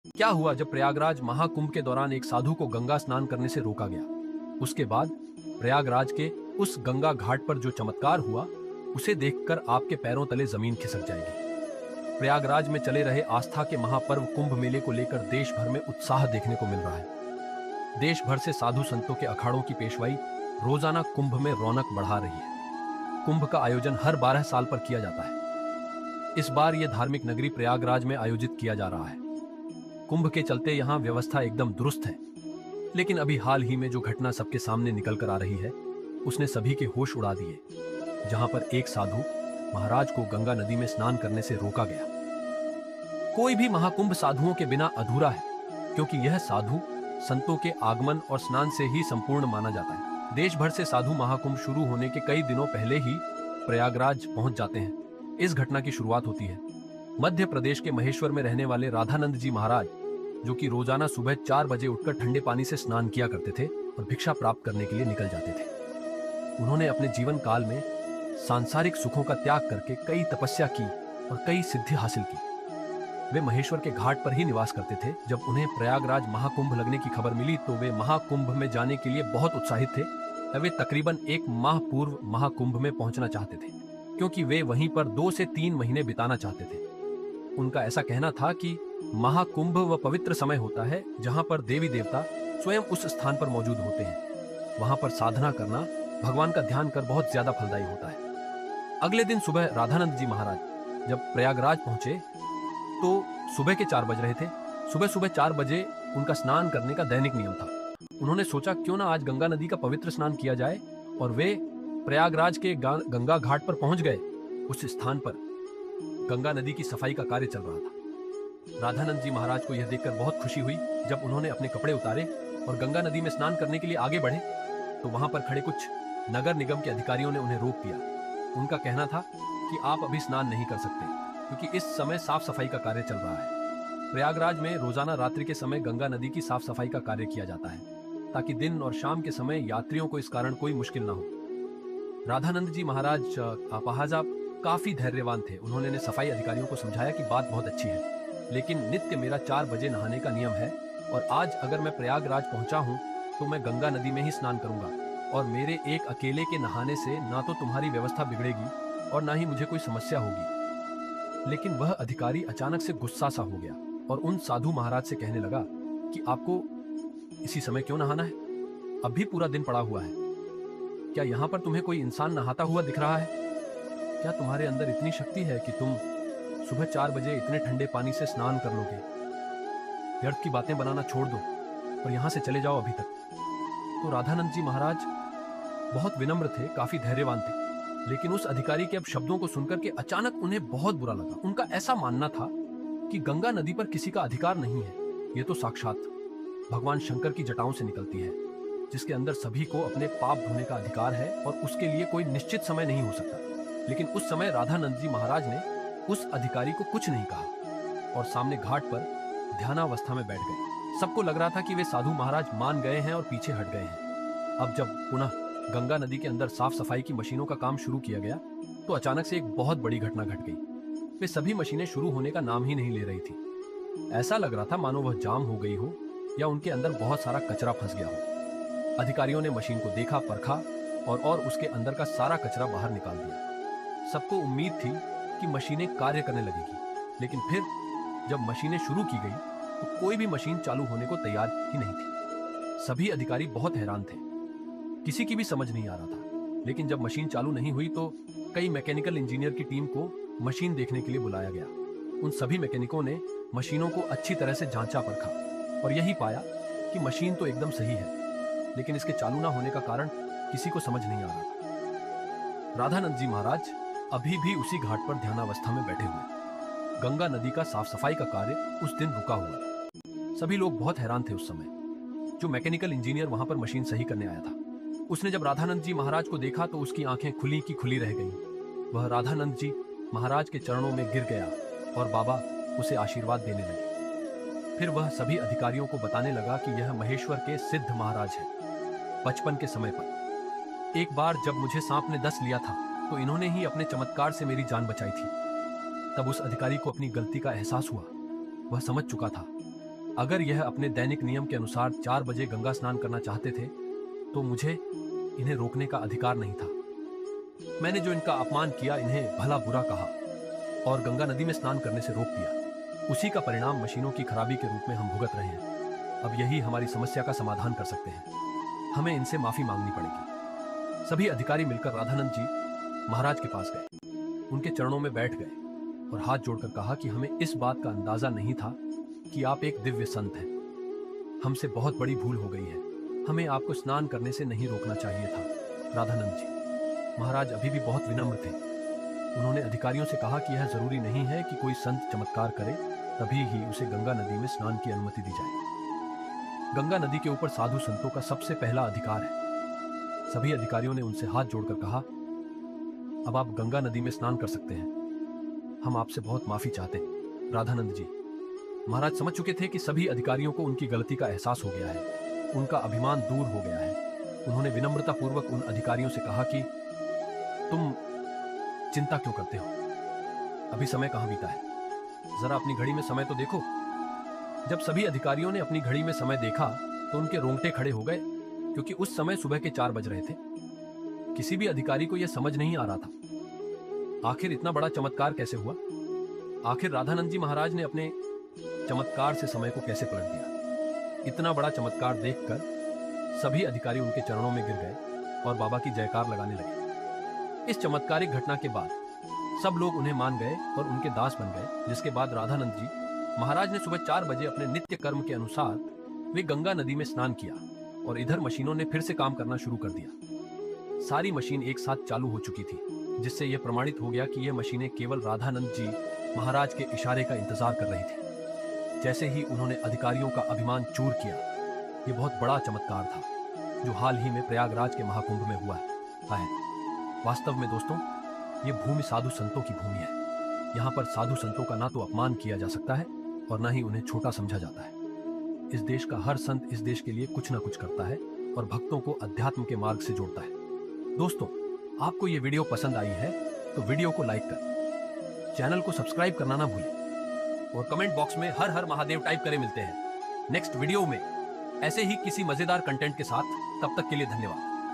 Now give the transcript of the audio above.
क्या हुआ जब प्रयागराज महाकुंभ के दौरान एक साधु को गंगा स्नान करने से रोका गया? उसके बाद प्रयागराज के उस गंगा घाट पर जो चमत्कार हुआ, उसे देखकर आपके पैरों तले जमीन खिसक जाएगी। प्रयागराज में चले रहे आस्था के महापर्व कुंभ मेले को लेकर देश भर में उत्साह देखने को मिल रहा है। देश भर से साधु संतों के अखाड़ों की पेशवाई रोजाना कुंभ में रौनक बढ़ा रही है। कुंभ का आयोजन हर 12 साल पर किया जाता है। इस बार यह धार्मिक नगरी प्रयागराज में आयोजित किया जा रहा है। कुंभ के चलते यहाँ व्यवस्था एकदम दुरुस्त है, लेकिन अभी हाल ही में जो घटना सबके सामने निकल कर आ रही है, उसने सभी के होश उड़ा दिए। जहां पर एक साधु महाराज को गंगा नदी में स्नान करने से रोका गया। कोई भी महाकुंभ साधुओं के बिना अधूरा है, क्योंकि यह साधु संतों के आगमन और स्नान से ही संपूर्ण माना जाता है। देश भर से साधु महाकुंभ शुरू होने के कई दिनों पहले ही प्रयागराज पहुंच जाते हैं। इस घटना की शुरुआत होती है मध्य प्रदेश के महेश्वर में रहने वाले राधानंद जी महाराज, जो कि रोजाना सुबह 4 बजे उठकर ठंडे पानी से स्नान किया करते थे और भिक्षा प्राप्त करने के लिए निकल जाते थे। उन्होंने अपने जीवन काल में सांसारिक सुखों का त्याग करके कई तपस्या की और कई सिद्धि हासिल की। वे महेश्वर के घाट पर ही निवास करते थे। जब उन्हें प्रयागराज महाकुंभ लगने की खबर मिली तो वे महाकुंभ में जाने के लिए बहुत उत्साहित थे। वे तकरीबन 1 माह पूर्व महाकुंभ में पहुंचना चाहते थे, क्योंकि वे वहीं पर 2 से 3 महीने बिताना चाहते थे। उनका ऐसा कहना था कि महाकुंभ वह पवित्र समय होता है जहां पर देवी देवता स्वयं उस स्थान पर मौजूद होते हैं। वहां पर साधना करना, भगवान का ध्यान कर बहुत ज्यादा फलदायी होता है। अगले दिन सुबह राधानंद जी महाराज जब प्रयागराज पहुंचे तो सुबह के 4 बज रहे थे। सुबह सुबह 4 बजे उनका स्नान करने का दैनिक नियम था। उन्होंने सोचा क्यों ना आज गंगा नदी का पवित्र स्नान किया जाए, और वे प्रयागराज के गंगा घाट पर पहुंच गए। उस स्थान पर गंगा नदी की सफाई का कार्य चल रहा था। राधानंद जी महाराज को यह देखकर बहुत खुशी हुई। जब उन्होंने अपने कपड़े उतारे और गंगा नदी में स्नान करने के लिए आगे बढ़े तो वहां पर खड़े कुछ नगर निगम के अधिकारियों ने उन्हें रोक दिया। उनका कहना था कि आप अभी स्नान नहीं कर सकते, क्योंकि इस समय साफ सफाई का कार्य चल रहा है। प्रयागराज में रोजाना रात्रि के समय गंगा नदी की साफ सफाई का कार्य किया जाता है, ताकि दिन और शाम के समय यात्रियों को इस कारण कोई मुश्किल ना हो। राधानंद जी महाराज अपाहजा काफी धैर्यवान थे। उन्होंने सफाई अधिकारियों को समझाया कि बात बहुत अच्छी है, लेकिन नित्य मेरा 4 बजे नहाने का नियम है, और आज अगर मैं प्रयागराज पहुंचा हूं तो मैं गंगा नदी में ही स्नान करूंगा, और मेरे एक अकेले के नहाने से ना तो तुम्हारी व्यवस्था बिगड़ेगी और ना ही मुझे कोई समस्या होगी। लेकिन वह अधिकारी अचानक से गुस्सा सा हो गया और उन साधु महाराज से कहने लगा कि आपको इसी समय क्यों नहाना है? अभी पूरा दिन पड़ा हुआ है। क्या यहाँ पर तुम्हें कोई इंसान नहाता हुआ दिख रहा है? क्या तुम्हारे अंदर इतनी शक्ति है कि तुम सुबह 4 बजे इतने ठंडे पानी से स्नान कर लोगे? व्यर्थ की बातें बनाना छोड़ दो और यहाँ से चले जाओ अभी तक। तो राधानंद जी महाराज बहुत विनम्र थे, काफी धैर्यवान थे, लेकिन उस अधिकारी के अब शब्दों को सुनकर के अचानक उन्हें बहुत बुरा लगा। उनका ऐसा मानना था कि गंगा नदी पर किसी का अधिकार नहीं है। ये तो साक्षात भगवान शंकर की जटाओं से निकलती है, जिसके अंदर सभी को अपने पाप धोने का अधिकार है और उसके लिए कोई निश्चित समय नहीं हो सकता। लेकिन उस समय राधानंद जी महाराज ने उस अधिकारी को कुछ नहीं कहा और सामने घाट पर ध्यानावस्था में बैठ गए। सबको लग रहा था कि वे साधु महाराज मान गए हैं और पीछे हट गए हैं। अब जब पुनः गंगा नदी के अंदर साफ सफाई की मशीनों का काम शुरू किया गया तो अचानक से एक बहुत बड़ी घटना घट गई। वे सभी मशीनें शुरू होने का नाम ही नहीं ले रही थी। ऐसा लग रहा था मानो वह जाम हो गई हो या उनके अंदर बहुत सारा कचरा फंस गया हो। अधिकारियों ने मशीन को देखा, परखा और उसके अंदर का सारा कचरा बाहर निकाल दिया। सबको उम्मीद थी कि मशीनें कार्य करने लगेगी, लेकिन फिर जब मशीनें शुरू की गई तो कोई भी मशीन चालू होने को तैयार ही नहीं थी। सभी अधिकारी बहुत हैरान थे, किसी की भी समझ नहीं आ रहा था। लेकिन जब मशीन चालू नहीं हुई तो कई मैकेनिकल इंजीनियर की टीम को मशीन देखने के लिए बुलाया गया। उन सभी मैकेनिकों ने मशीनों को अच्छी तरह से जांचा परखा और यही पाया कि मशीन तो एकदम सही है, लेकिन इसके चालू ना होने का कारण किसी को समझ नहीं आ रहा था। राधानंद जी महाराज अभी भी उसी घाट पर ध्यानावस्था में बैठे हुए। गंगा नदी का साफ सफाई का कार्य उस दिन रुका हुआ था। सभी लोग बहुत हैरान थे उस समय। जो मैकेनिकल इंजीनियर वहां पर मशीन सही करने आया था, उसने जब राधानंद जी महाराज को देखा तो उसकी आंखें खुली की खुली रह गईं। वह राधानंद जी महाराज के चरणों में गिर गया और बाबा उसे आशीर्वाद देने लगे। फिर वह सभी अधिकारियों को बताने लगा कि यह महेश्वर के सिद्ध महाराज है। बचपन के समय पर एक बार जब मुझे सांप ने डस लिया था तो इन्होंने ही अपने चमत्कार से मेरी जान बचाई थी। तब उस अधिकारी को अपनी गलती का एहसास हुआ। वह समझ चुका था अगर यह अपने दैनिक नियम के अनुसार 4 बजे गंगा स्नान करना चाहते थे तो मुझे इन्हें रोकने का अधिकार नहीं था। मैंने जो इनका अपमान किया, इन्हें भला बुरा कहा और गंगा नदी में स्नान करने से रोक दिया, उसी का परिणाम मशीनों की खराबी के रूप में हम भुगत रहे हैं। अब यही हमारी समस्या का समाधान कर सकते हैं। हमें इनसे माफी मांगनी पड़ेगी। सभी अधिकारी मिलकर राधानंद जी महाराज के पास गए, उनके चरणों में बैठ गए और हाथ जोड़कर कहा कि हमें इस बात का अंदाजा नहीं था कि आप एक दिव्य संत हैं। हमसे बहुत बड़ी भूल हो गई है। हमें आपको स्नान करने से नहीं रोकना चाहिए था। राधानंद जी महाराज अभी भी बहुत विनम्र थे। उन्होंने अधिकारियों से कहा कि यह जरूरी नहीं है कि कोई संत चमत्कार करे तभी ही उसे गंगा नदी में स्नान की अनुमति दी जाए। गंगा नदी के ऊपर साधु संतों का सबसे पहला अधिकार है। सभी अधिकारियों ने उनसे हाथ जोड़कर कहा, अब आप गंगा नदी में स्नान कर सकते हैं। हम आपसे बहुत माफी चाहते हैं। राधानंद जी महाराज समझ चुके थे कि सभी अधिकारियों को उनकी गलती का एहसास हो गया है, उनका अभिमान दूर हो गया है। उन्होंने विनम्रता पूर्वक उन अधिकारियों से कहा कि तुम चिंता क्यों करते हो, अभी समय कहां बीता है, जरा अपनी घड़ी में समय तो देखो। जब सभी अधिकारियों ने अपनी घड़ी में समय देखा तो उनके रोंगटे खड़े हो गए, क्योंकि उस समय सुबह के 4 बज रहे थे। किसी भी अधिकारी को यह समझ नहीं आ रहा था आखिर इतना बड़ा चमत्कार कैसे हुआ। आखिर राधानंद जी महाराज ने अपने चमत्कार से समय को कैसे पलट दिया। इतना बड़ा चमत्कार देखकर सभी अधिकारी उनके चरणों में गिर गए और बाबा की जयकार लगाने लगे। इस चमत्कारिक घटना के बाद सब लोग उन्हें मान गए और उनके दास बन गए, जिसके बाद राधानंद जी महाराज ने सुबह 4 बजे अपने नित्य कर्म के अनुसार वे गंगा नदी में स्नान किया और इधर मशीनों ने फिर से काम करना शुरू कर दिया। सारी मशीन एक साथ चालू हो चुकी थी, जिससे यह प्रमाणित हो गया कि यह मशीनें केवल राधानंद जी महाराज के इशारे का इंतजार कर रही थी। जैसे ही उन्होंने अधिकारियों का अभिमान चूर किया, यह बहुत बड़ा चमत्कार था जो हाल ही में प्रयागराज के महाकुंभ में हुआ है। वास्तव में दोस्तों, ये भूमि साधु संतों की भूमि है। यहाँ पर साधु संतों का ना तो अपमान किया जा सकता है और ना ही उन्हें छोटा समझा जाता है। इस देश का हर संत इस देश के लिए कुछ ना कुछ करता है और भक्तों को अध्यात्म के मार्ग से जोड़ता है। दोस्तों, आपको ये वीडियो पसंद आई है तो वीडियो को लाइक कर, चैनल को सब्सक्राइब करना ना भूलें और कमेंट बॉक्स में हर हर महादेव टाइप करें। मिलते हैं नेक्स्ट वीडियो में ऐसे ही किसी मजेदार कंटेंट के साथ। तब तक के लिए धन्यवाद।